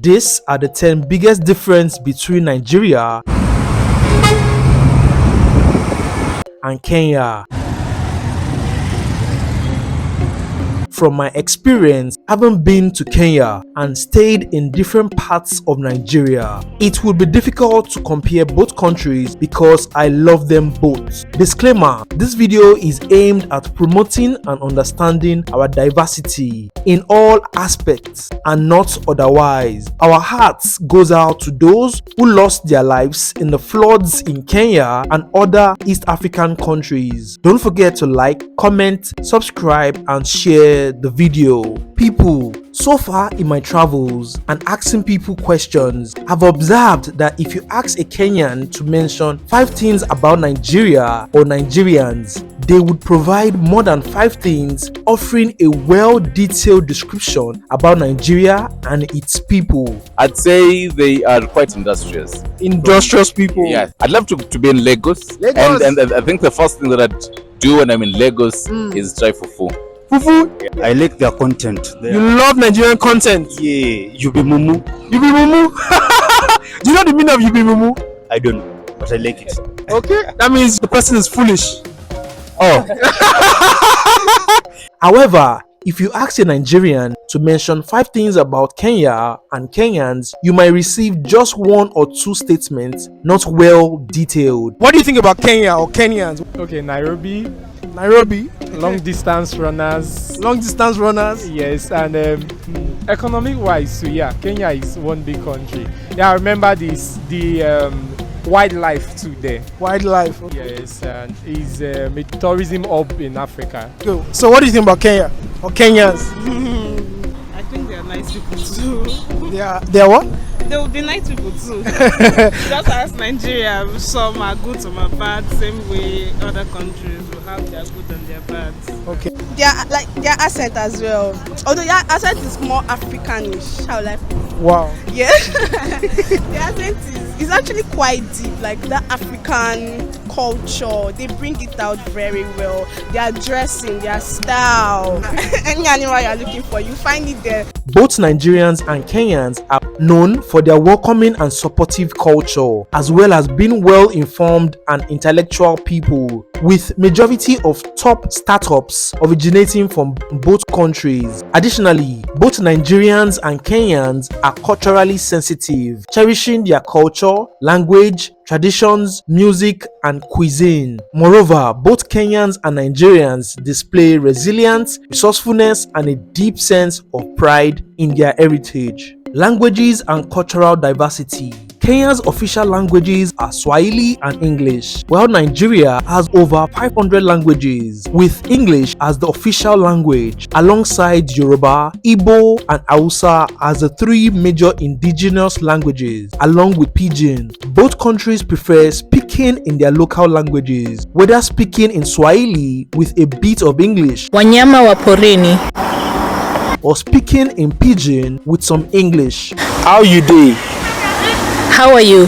These are the 10 biggest differences between Nigeria and Kenya. From my experience, having been to Kenya and stayed in different parts of Nigeria, it would be difficult to compare both countries because I love them both. Disclaimer: this video is aimed at promoting and understanding our diversity in all aspects and not otherwise. Our hearts goes out to those who lost their lives in the floods in Kenya and other East African countries. Don't forget to like, comment, subscribe and share the video. People, so far in my travels and asking people questions, I've observed that if you ask a Kenyan to mention 5 things about Nigeria or Nigerians, they would provide more than 5 things, offering a well-detailed description about Nigeria and its people. I'd say they are quite industrious. Industrious people? Yeah. I'd love to be in Lagos. And I think the first thing that I'd do when I'm in Lagos is try fufu. Fufu? Yeah. I like their content. You love Nigerian content? Yeah. Yubi Mumu. Yubi Mumu? Do you know the meaning of Yubi Mumu? I don't know, but I like it. Okay. That means the person is foolish. Oh. However, if you ask a Nigerian to mention 5 things about Kenya and Kenyans, you might receive just 1 or 2 statements, not well detailed. What do you think about Kenya or Kenyans? Okay, Nairobi. Long distance runners. Yes, and economic wise, so yeah, Kenya is one big country. Yeah, I remember the wildlife too there. Wildlife. Yes, and is a tourism hub in Africa. Cool. So what do you think about Kenya or Kenyans? I think they are nice people too. They are what? They will be nice people too. Just as Nigeria, some are good, some are bad. Same way other countries will have their good and their bad. Okay. Their accent as well. Although their accent is more Africanish. How like? Wow. Yeah. Their accent is actually quite deep. Like the African culture, they bring it out very well. Their dressing, their style. Any animal you're looking for, you find it there. Both Nigerians and Kenyans are known for their welcoming and supportive culture, as well as being well-informed and intellectual people, with majority of top startups originating from both countries. Additionally, both Nigerians and Kenyans are culturally sensitive, cherishing their culture, language, traditions, music, and cuisine. Moreover, both Kenyans and Nigerians display resilience, resourcefulness, and a deep sense of pride in their heritage. Languages and cultural diversity. Kenya's official languages are Swahili and English, while Nigeria has over 500 languages, with English as the official language, alongside Yoruba, Igbo, and Hausa as the 3 major indigenous languages, along with Pidgin. Both countries prefer speaking in their local languages, whether speaking in Swahili with a bit of English, wanyama wa porini, or speaking in Pidgin with some English. How you doing? how are you?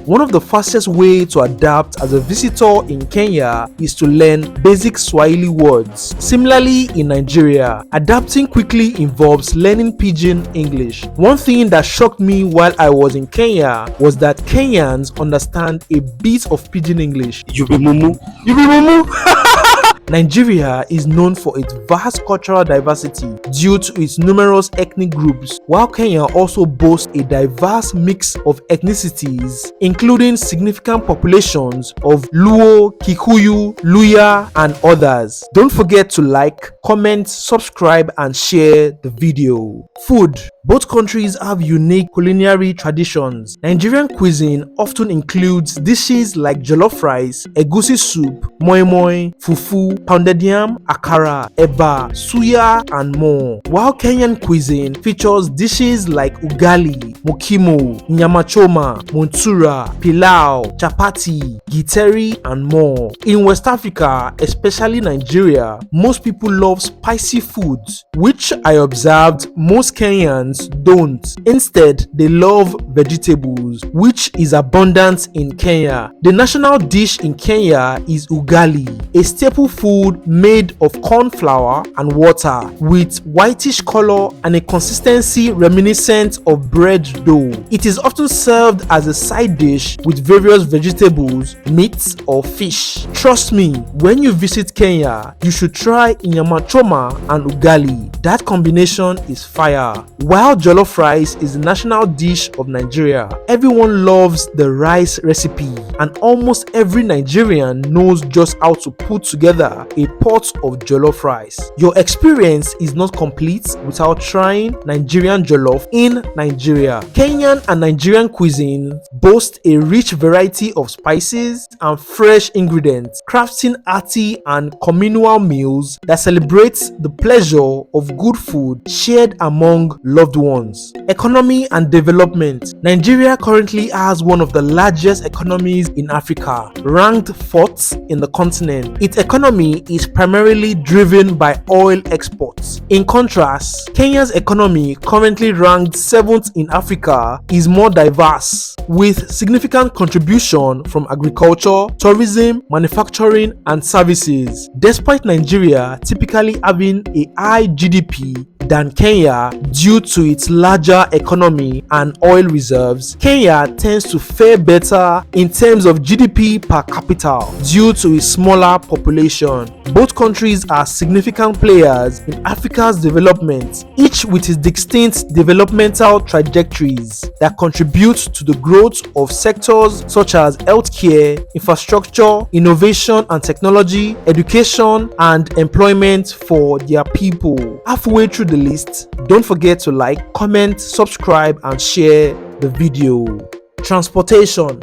One of the fastest ways to adapt as a visitor in Kenya is to learn basic Swahili words. Similarly, in Nigeria, adapting quickly involves learning Pidgin English. One thing that shocked me while I was in Kenya was that Kenyans understand a bit of Pidgin English. Yubi Mumu. Yubi Mumu! Nigeria is known for its vast cultural diversity due to its numerous ethnic groups, while Kenya also boasts a diverse mix of ethnicities, including significant populations of Luo, Kikuyu, Luya, and others. Don't forget to like, comment, subscribe, and share the video. Food. Both countries have unique culinary traditions. Nigerian cuisine often includes dishes like jollof rice, egusi soup, moi moi, fufu, pounded yam, akara, eba, suya, and more. While Kenyan cuisine features dishes like ugali, mokimo, nyama choma, montura, pilau, chapati, githeri, and more. In West Africa, especially Nigeria, most people love spicy foods, which I observed most Kenyans Kenyans don't. Instead, they love vegetables, which is abundant in Kenya. The national dish in Kenya is ugali, a staple food made of corn flour and water, with whitish color and a consistency reminiscent of bread dough. It is often served as a side dish with various vegetables, meats, or fish. Trust me, when you visit Kenya, you should try nyama choma and ugali. That combination is fire. While jollof rice is the national dish of Nigeria, everyone loves the rice recipe, and almost every Nigerian knows just how to put together a pot of jollof rice. Your experience is not complete without trying Nigerian jollof in Nigeria. Kenyan and Nigerian cuisine boast a rich variety of spices and fresh ingredients, crafting hearty and communal meals that celebrate the pleasure of good food shared among loved ones. Economy and development. Nigeria currently has one of the largest economies in Africa, ranked 4th in the continent. Its economy is primarily driven by oil exports. In contrast, Kenya's economy, currently ranked 7th in Africa, is more diverse, with significant contribution from agriculture, tourism, manufacturing, and services. Despite Nigeria typically having a high GDP than Kenya due to its larger economy and oil reserves, Kenya tends to fare better in terms of GDP per capita due to its smaller population. Both countries are significant players in Africa's development, each with its distinct developmental trajectories that contribute to the growth of sectors such as healthcare, infrastructure, innovation and technology, education, and employment for their people. Halfway through the list, don't forget to like, comment, subscribe, and share the video. Transportation.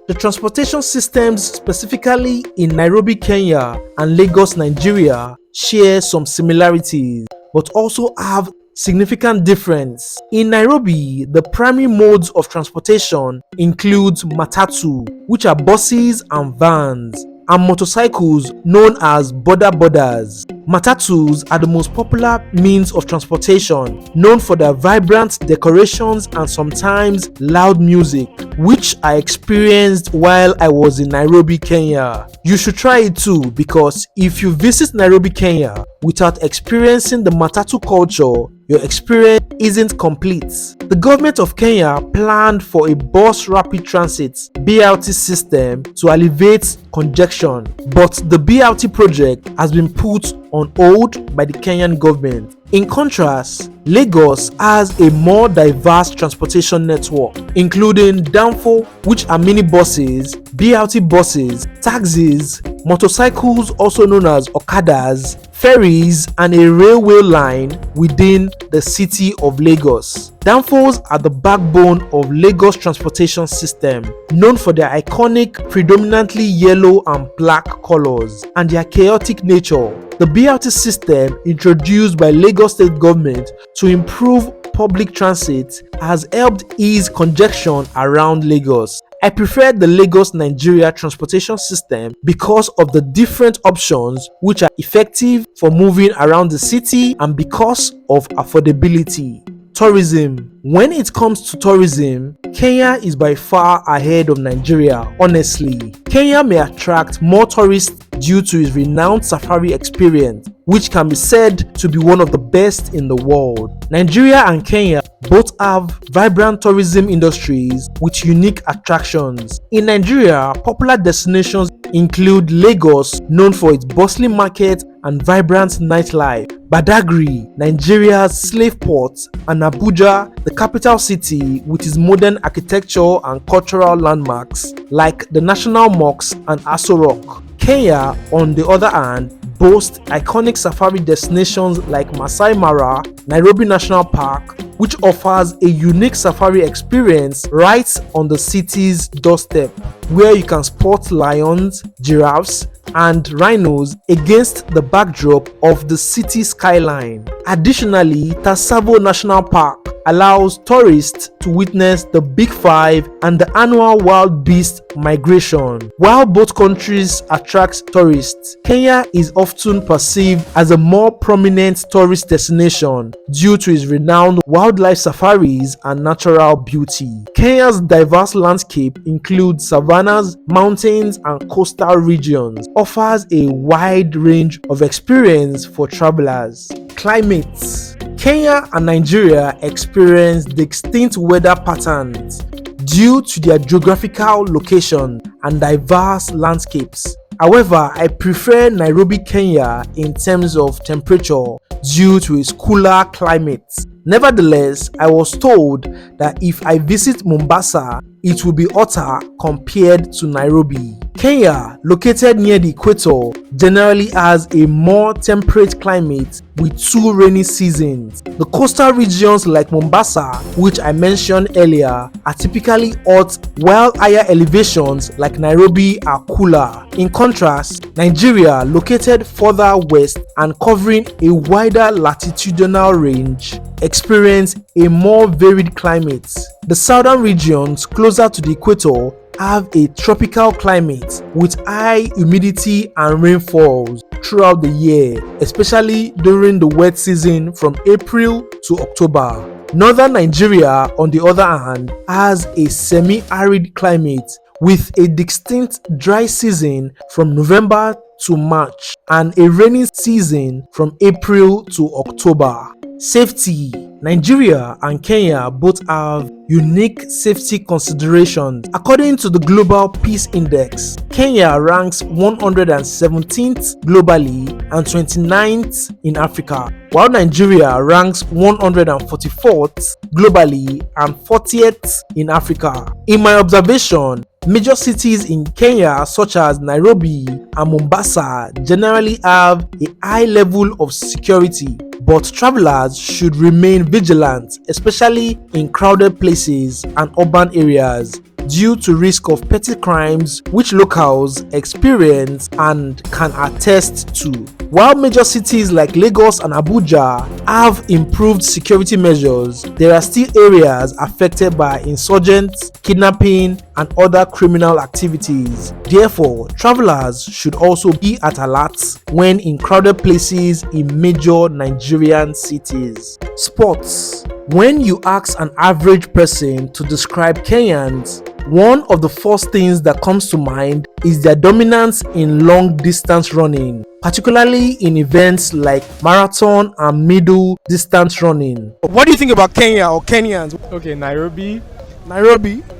The transportation systems, specifically in Nairobi, Kenya, and Lagos, Nigeria, share some similarities but also have significant difference. In Nairobi, the primary modes of transportation include matatu, which are buses and vans, and motorcycles known as bodas. Matatus are the most popular means of transportation, known for their vibrant decorations and sometimes loud music, which I experienced while I was in Nairobi, Kenya. You should try it too, because if you visit Nairobi, Kenya without experiencing the matatu culture, your experience isn't complete. The government of Kenya planned for a bus rapid transit (BRT) system to alleviate congestion, but the BRT project has been put on hold by the Kenyan government. In contrast, Lagos has a more diverse transportation network, including Danfo, which are minibuses, BRT buses, taxis, motorcycles also known as Okadas, ferries, and a railway line within the city of Lagos. Danfos are the backbone of Lagos transportation system, known for their iconic, predominantly yellow and black colors and their chaotic nature. The BRT system, introduced by Lagos State Government to improve public transit, has helped ease congestion around Lagos. I prefer the Lagos Nigeria transportation system because of the different options which are effective for moving around the city and because of affordability. Tourism. When it comes to tourism, Kenya is by far ahead of Nigeria, honestly. Kenya may attract more tourists due to its renowned safari experience, which can be said to be one of the best in the world. Nigeria and Kenya both have vibrant tourism industries with unique attractions. In Nigeria, popular destinations include Lagos, known for its bustling market and vibrant nightlife, Badagry, Nigeria's slave port, and Abuja, the capital city, with its modern architecture and cultural landmarks like the National Mosque and Aso Rock. Kenya, on the other hand, boasts iconic safari destinations like Masai Mara, Nairobi National Park, which offers a unique safari experience right on the city's doorstep, where you can spot lions, giraffes, and rhinos against the backdrop of the city skyline. Additionally, Tsavo National Park allows tourists to witness the Big Five and the annual wild beast migration. While both countries attract tourists, Kenya is often perceived as a more prominent tourist destination due to its renowned wildlife safaris and natural beauty. Kenya's diverse landscape includes savannas, mountains, and coastal regions, offers a wide range of experience for travelers. Climates. Kenya and Nigeria experience distinct weather patterns due to their geographical location and diverse landscapes. However, I prefer Nairobi, Kenya in terms of temperature due to its cooler climate. Nevertheless, I was told that if I visit Mombasa, it will be hotter compared to Nairobi. Kenya, located near the equator, generally has a more temperate climate with 2 rainy seasons. The coastal regions like Mombasa, which I mentioned earlier, are typically hot, while higher elevations like Nairobi are cooler. In contrast, Nigeria, located further west and covering a wider latitudinal range, experience a more varied climate. The southern regions closer to the equator have a tropical climate with high humidity and rainfalls throughout the year, especially during the wet season from April to October. Northern Nigeria, on the other hand, has a semi-arid climate with a distinct dry season from November to March and a rainy season from April to October. Safety. Nigeria and Kenya both have unique safety considerations. According to the Global Peace Index, Kenya ranks 117th globally and 29th in Africa, while Nigeria ranks 144th globally and 40th in Africa. In my observation, major cities in Kenya such as Nairobi and Mombasa generally have a high level of security, but travelers should remain vigilant, especially in crowded places and urban areas, due to risk of petty crimes which locals experience and can attest to. While major cities like Lagos and Abuja have improved security measures, there are still areas affected by insurgents, kidnapping, and other criminal activities. Therefore, travelers should also be at alert when in crowded places in major Nigerian cities. Sports. When you ask an average person to describe Kenyans, one of the first things that comes to mind is their dominance in long distance running, particularly in events like marathon and middle distance running. What do you think about Kenya or Kenyans? Okay, Nairobi,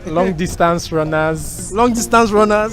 long distance runners.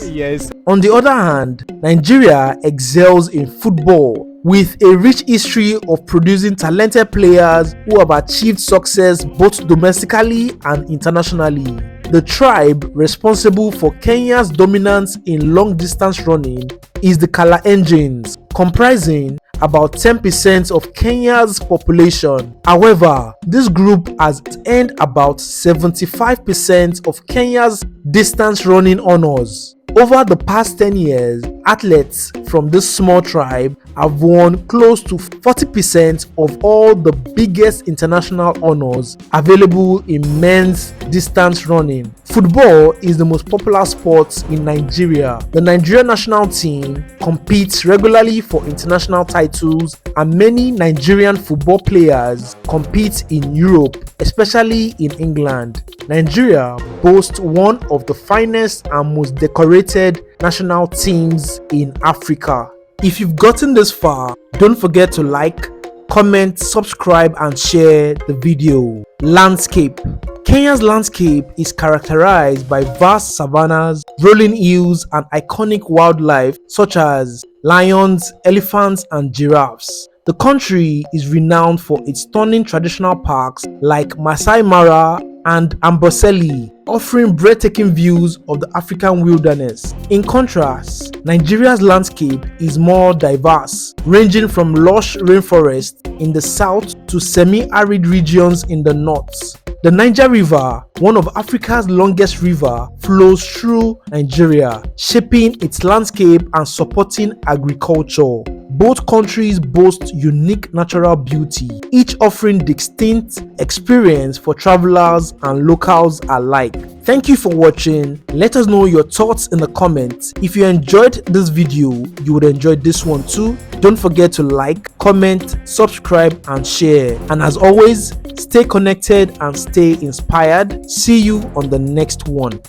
Yes. On the other hand, Nigeria excels in football with a rich history of producing talented players who have achieved success both domestically and internationally. The tribe responsible for Kenya's dominance in long distance running is the Kalenjins, comprising about 10% of Kenya's population. However, this group has earned about 75% of Kenya's distance running honors. Over the past 10 years, athletes from this small tribe have won close to 40% of all the biggest international honors available in men's distance running. Football is the most popular sport in Nigeria. The Nigerian national team competes regularly for international titles, and many Nigerian football players compete in Europe, especially in England. Nigeria boasts one of the finest and most decorated national teams in Africa. If you've gotten this far, don't forget to like, comment, subscribe, and share the video. Landscape. Kenya's landscape is characterized by vast savannas, rolling hills, and iconic wildlife such as lions, elephants, and giraffes. The country is renowned for its stunning traditional parks like Masai Mara and Amboseli, offering breathtaking views of the African wilderness. In contrast, Nigeria's landscape is more diverse, ranging from lush rainforests in the south to semi-arid regions in the north. The Niger River, one of Africa's longest rivers, flows through Nigeria, shaping its landscape and supporting agriculture. Both countries boast unique natural beauty, each offering distinct experience for travelers and locals alike. Thank you for watching. Let us know your thoughts in the comments. If you enjoyed this video, you would enjoy this one too. Don't forget to like, comment, subscribe and share. And as always, stay connected and stay inspired. See you on the next one.